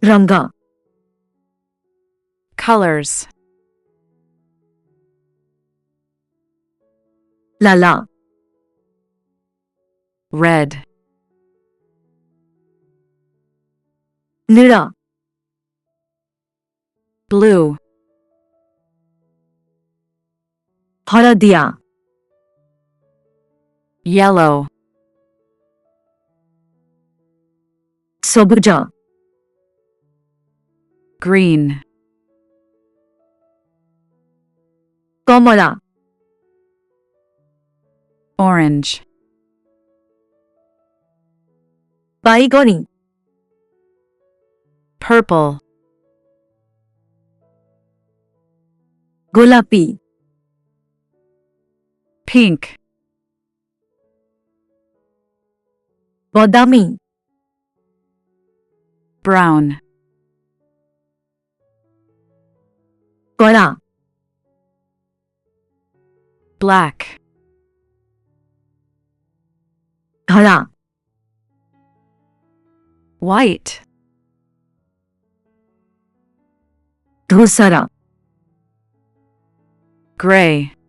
रंग colors, लाला red, नीला blue, हळदिया yellow, सबुज green, कमला orange, बाइगनी purple, गोलापी pink, बादामी brown, कला black, धड़ा white, धूसरा gray,